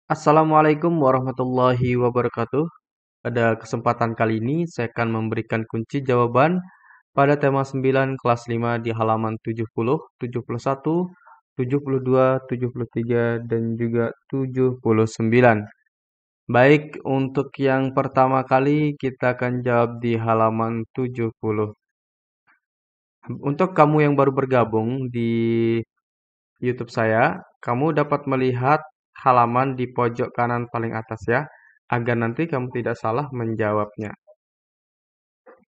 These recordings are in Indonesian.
Assalamualaikum warahmatullahi wabarakatuh. Pada kesempatan kali ini saya akan memberikan kunci jawaban pada tema 9 kelas 5 di halaman 70, 71, 72, 73, dan juga 79. Baik, untuk yang pertama kali kita akan jawab di halaman 70. Untuk kamu yang baru bergabung di YouTube saya, kamu dapat melihat halaman di pojok kanan paling atas ya, agar nanti kamu tidak salah menjawabnya.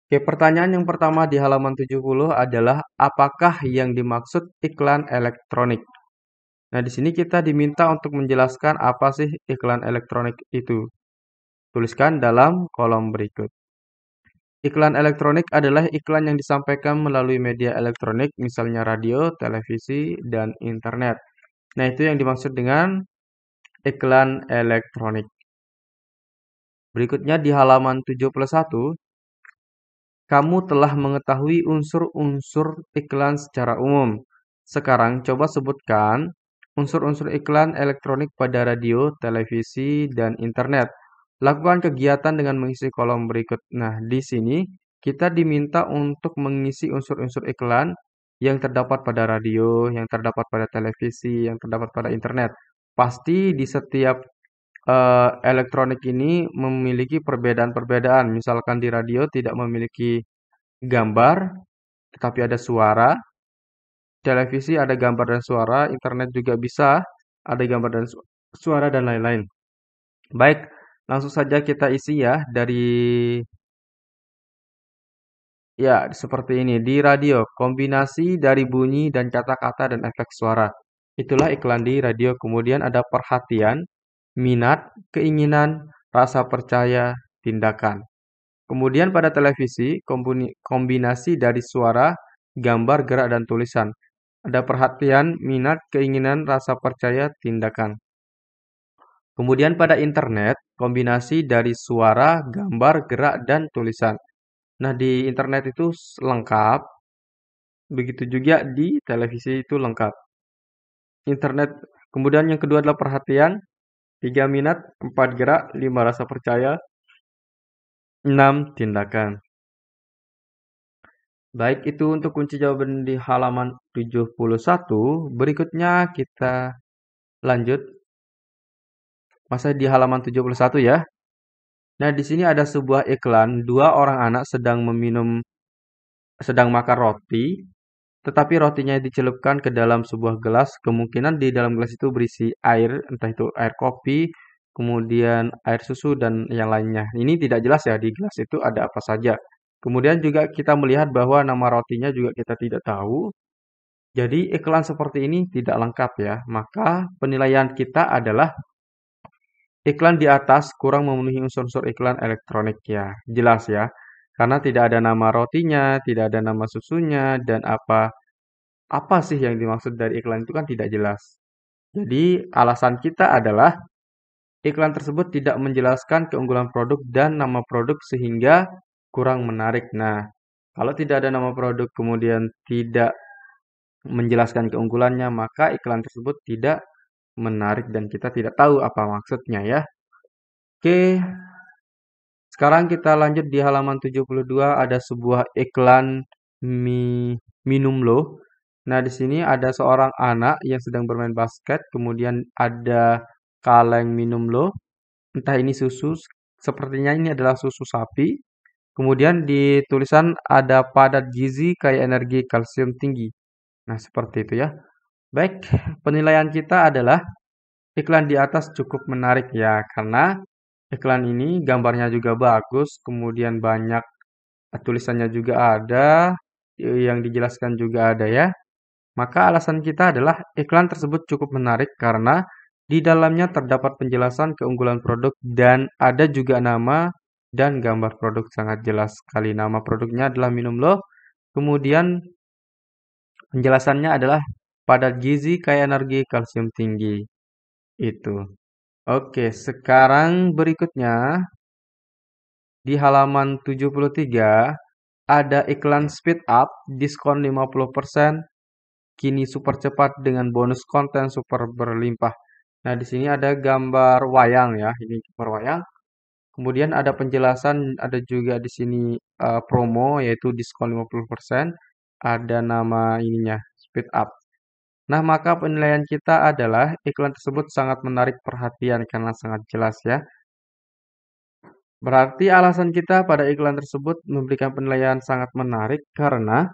Oke, pertanyaan yang pertama di halaman 70 adalah apakah yang dimaksud iklan elektronik? Nah, di sini kita diminta untuk menjelaskan apa sih iklan elektronik itu. Tuliskan dalam kolom berikut. Iklan elektronik adalah iklan yang disampaikan melalui media elektronik, misalnya radio, televisi, dan internet. Nah, itu yang dimaksud dengan iklan elektronik. Berikutnya di halaman 71, kamu telah mengetahui unsur-unsur iklan secara umum. Sekarang coba sebutkan unsur-unsur iklan elektronik pada radio, televisi, dan internet. Lakukan kegiatan dengan mengisi kolom berikut. Nah, di sini kita diminta untuk mengisi unsur-unsur iklan yang terdapat pada radio, yang terdapat pada televisi, yang terdapat pada internet. Pasti di setiap elektronik ini memiliki perbedaan-perbedaan. Misalkan di radio tidak memiliki gambar, tetapi ada suara. Televisi ada gambar dan suara. Internet juga bisa ada gambar dan suara dan lain-lain. Baik, langsung saja kita isi ya dari ya seperti ini. Di radio, kombinasi dari bunyi dan kata-kata dan efek suara. Itulah iklan di radio. Kemudian ada perhatian, minat, keinginan, rasa percaya, tindakan. Kemudian pada televisi, kombinasi dari suara, gambar, gerak, dan tulisan. Ada perhatian, minat, keinginan, rasa percaya, tindakan. Kemudian pada internet, kombinasi dari suara, gambar, gerak, dan tulisan. Nah, di internet itu lengkap, begitu juga di televisi itu lengkap. Internet, kemudian yang kedua adalah perhatian, 3 minat, 4 gerak, 5 rasa percaya, 6 tindakan. Baik, itu untuk kunci jawaban di halaman 71. Berikutnya kita lanjut. Masih di halaman 71 ya. Nah, di sini ada sebuah iklan, dua orang anak sedang makan roti, tetapi rotinya dicelupkan ke dalam sebuah gelas. Kemungkinan di dalam gelas itu berisi air, entah itu air kopi, kemudian air susu, dan yang lainnya. Ini tidak jelas ya, di gelas itu ada apa saja. Kemudian juga kita melihat bahwa nama rotinya juga kita tidak tahu. Jadi iklan seperti ini tidak lengkap ya. Maka penilaian kita adalah iklan di atas kurang memenuhi unsur-unsur iklan elektronik ya. Jelas ya. Karena tidak ada nama rotinya, tidak ada nama susunya, dan apa sih yang dimaksud dari iklan itu kan tidak jelas. Jadi alasan kita adalah iklan tersebut tidak menjelaskan keunggulan produk dan nama produk sehingga kurang menarik. Nah, kalau tidak ada nama produk kemudian tidak menjelaskan keunggulannya, maka iklan tersebut tidak menarik dan kita tidak tahu apa maksudnya ya. Oke, sekarang kita lanjut di halaman 72 ada sebuah iklan minum loh. Nah, di sini ada seorang anak yang sedang bermain basket, kemudian ada kaleng minum loh. Entah ini susu, sepertinya ini adalah susu sapi. Kemudian di tulisan ada padat gizi kaya energi kalsium tinggi. Nah, seperti itu ya. Baik, penilaian kita adalah iklan di atas cukup menarik ya, karena iklan ini gambarnya juga bagus, kemudian banyak tulisannya juga ada, yang dijelaskan juga ada ya. Maka alasan kita adalah iklan tersebut cukup menarik karena di dalamnya terdapat penjelasan keunggulan produk dan ada juga nama dan gambar produk sangat jelas sekali. Nama produknya adalah Minum Loh. Kemudian penjelasannya adalah padat gizi kaya energi kalsium tinggi. Itu. Oke, sekarang berikutnya di halaman 73 ada iklan speed up diskon 50%. Kini super cepat dengan bonus konten super berlimpah. Nah, di sini ada gambar wayang ya, ini gambar wayang. Kemudian ada penjelasan, ada juga di sini promo yaitu diskon 50%, ada nama ininya, speed up. Nah, maka penilaian kita adalah iklan tersebut sangat menarik perhatian karena sangat jelas ya. Berarti alasan kita pada iklan tersebut memberikan penilaian sangat menarik karena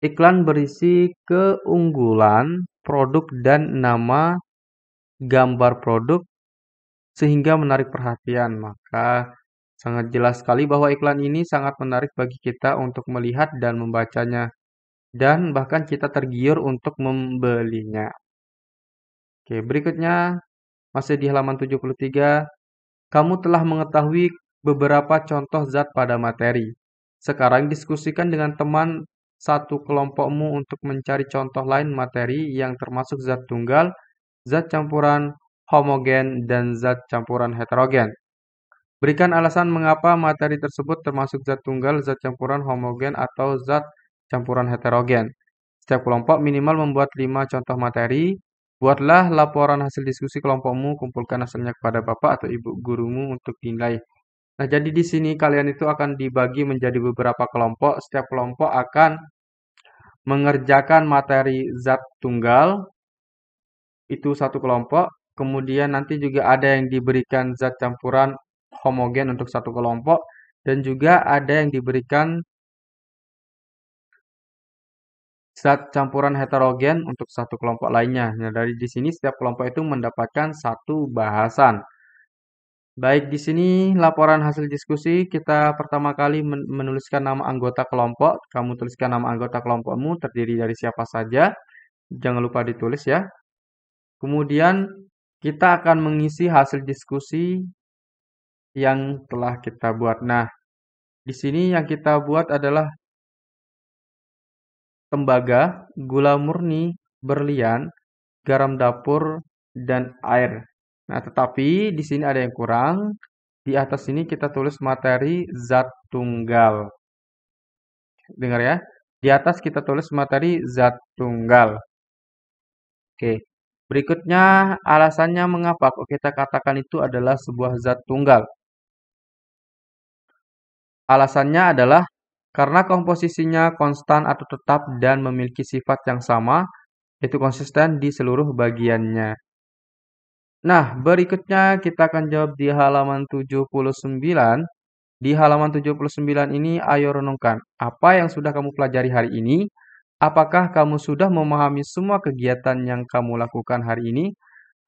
iklan berisi keunggulan produk dan nama gambar produk sehingga menarik perhatian. Maka sangat jelas sekali bahwa iklan ini sangat menarik bagi kita untuk melihat dan membacanya. Dan bahkan kita tergiur untuk membelinya. Oke, berikutnya masih di halaman 73. Kamu telah mengetahui beberapa contoh zat pada materi. Sekarang diskusikan dengan teman satu kelompokmu untuk mencari contoh lain materi yang termasuk zat tunggal, zat campuran homogen, dan zat campuran heterogen. Berikan alasan mengapa materi tersebut termasuk zat tunggal, zat campuran homogen, atau zat campuran heterogen. Setiap kelompok minimal membuat 5 contoh materi. Buatlah laporan hasil diskusi kelompokmu, kumpulkan hasilnya kepada bapak atau ibu gurumu untuk dinilai. Nah, jadi di sini kalian itu akan dibagi menjadi beberapa kelompok. Setiap kelompok akan mengerjakan materi zat tunggal, itu satu kelompok. Kemudian nanti juga ada yang diberikan zat campuran homogen untuk satu kelompok. Dan juga ada yang diberikan zat campuran heterogen untuk satu kelompok lainnya. Nah, dari di sini setiap kelompok itu mendapatkan satu bahasan. Baik, di sini laporan hasil diskusi, kita pertama kali menuliskan nama anggota kelompok. Kamu tuliskan nama anggota kelompokmu, terdiri dari siapa saja. Jangan lupa ditulis ya. Kemudian kita akan mengisi hasil diskusi yang telah kita buat. Nah, di sini yang kita buat adalah tembaga, gula murni, berlian, garam dapur, dan air. Nah, tetapi di sini ada yang kurang. Di atas sini kita tulis materi zat tunggal. Dengar ya. Di atas kita tulis materi zat tunggal. Oke. Berikutnya alasannya mengapa kok kita katakan itu adalah sebuah zat tunggal. Alasannya adalah karena komposisinya konstan atau tetap dan memiliki sifat yang sama, itu konsisten di seluruh bagiannya. Nah, berikutnya kita akan jawab di halaman 79. Di halaman 79 ini, ayo renungkan, apa yang sudah kamu pelajari hari ini? Apakah kamu sudah memahami semua kegiatan yang kamu lakukan hari ini?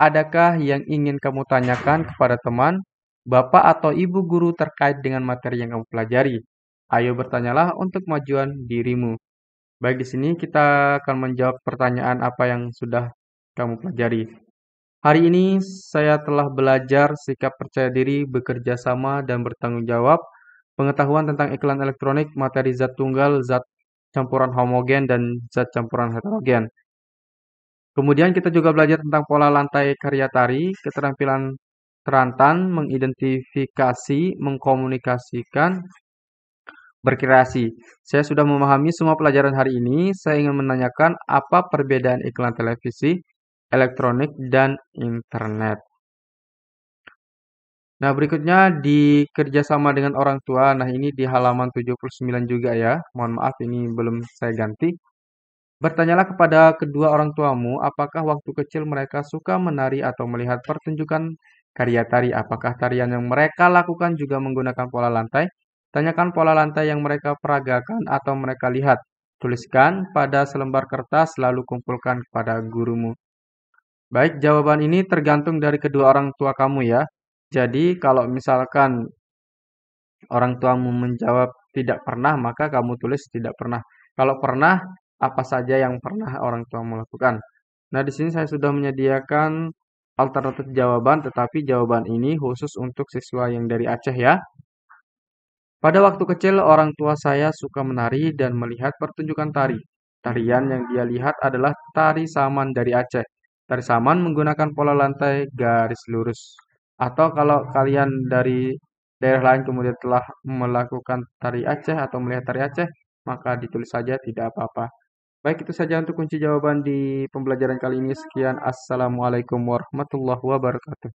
Adakah yang ingin kamu tanyakan kepada teman, bapak atau ibu guru terkait dengan materi yang kamu pelajari? Ayo bertanyalah untuk kemajuan dirimu. Baik, di sini kita akan menjawab pertanyaan apa yang sudah kamu pelajari. Hari ini saya telah belajar sikap percaya diri, bekerja sama, dan bertanggung jawab, pengetahuan tentang iklan elektronik, materi zat tunggal, zat campuran homogen, dan zat campuran heterogen. Kemudian kita juga belajar tentang pola lantai karya tari, keterampilan terantan, mengidentifikasi, mengkomunikasikan, berkreasi. Saya sudah memahami semua pelajaran hari ini. Saya ingin menanyakan apa perbedaan iklan televisi, elektronik, dan internet. Nah, berikutnya di kerjasama dengan orang tua. Nah, ini di halaman 79 juga ya. Mohon maaf ini belum saya ganti. Bertanyalah kepada kedua orang tuamu, apakah waktu kecil mereka suka menari atau melihat pertunjukan karya tari? Apakah tarian yang mereka lakukan juga menggunakan pola lantai? Tanyakan pola lantai yang mereka peragakan atau mereka lihat. Tuliskan pada selembar kertas, lalu kumpulkan kepada gurumu. Baik, jawaban ini tergantung dari kedua orang tua kamu ya. Jadi, kalau misalkan orang tuamu menjawab tidak pernah, maka kamu tulis tidak pernah. Kalau pernah, apa saja yang pernah orang tuamu lakukan. Nah, di sini saya sudah menyediakan alternatif jawaban, tetapi jawaban ini khusus untuk siswa yang dari Aceh ya. Pada waktu kecil, orang tua saya suka menari dan melihat pertunjukan tari. Tarian yang dia lihat adalah tari saman dari Aceh. Tari saman menggunakan pola lantai garis lurus. Atau kalau kalian dari daerah lain kemudian telah melakukan tari Aceh atau melihat tari Aceh, maka ditulis saja tidak apa-apa. Baik, itu saja untuk kunci jawaban di pembelajaran kali ini. Sekian, Assalamualaikum warahmatullahi wabarakatuh.